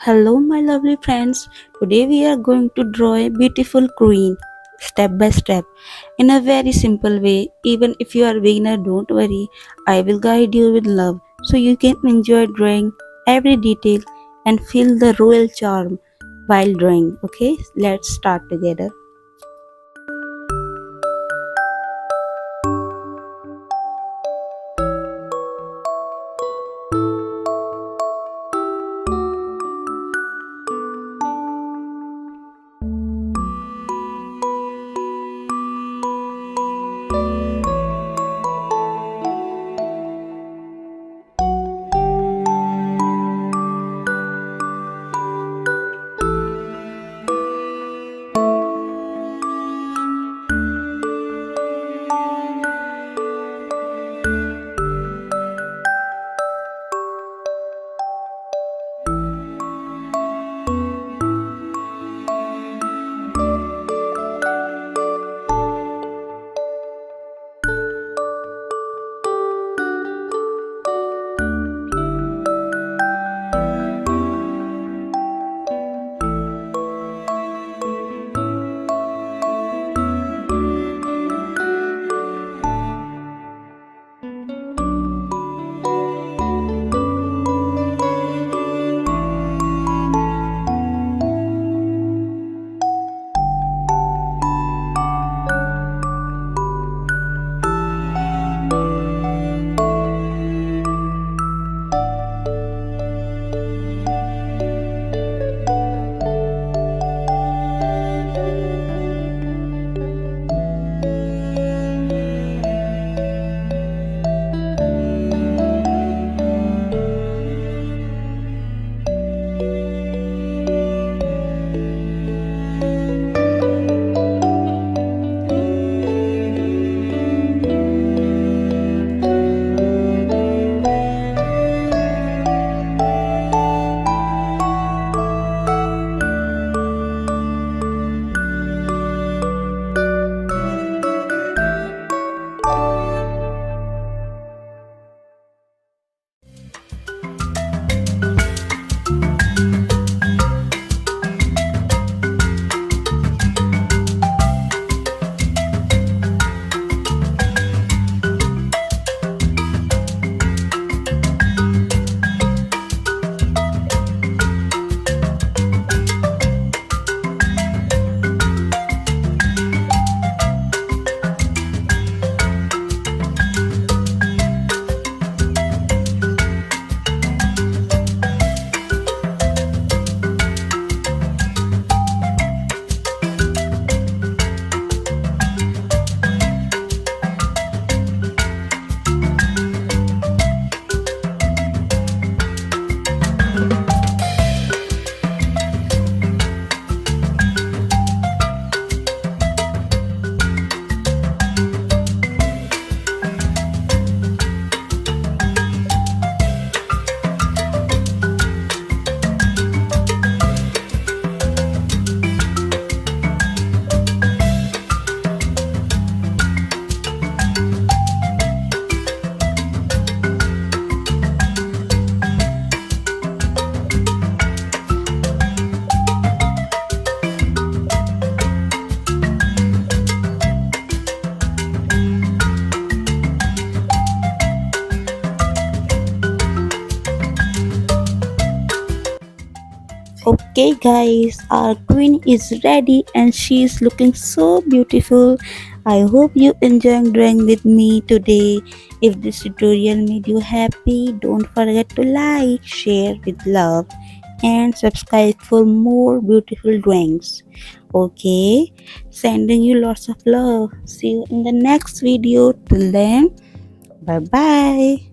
Hello, my lovely friends. Today we are going to draw a beautiful queen step by step in a very simple way. Even if you are a beginner, don't worry. I will guide you with love so you can enjoy drawing every detail and feel the royal charm while drawing. Okay, let's start together. Okay, guys, our queen is ready and she is looking so beautiful. I hope you enjoyed drawing with me today. If this tutorial made you happy, don't forget to like, share with love, and subscribe for more beautiful drawings. Okay, sending you lots of love. See you in the next video. Till then, bye bye.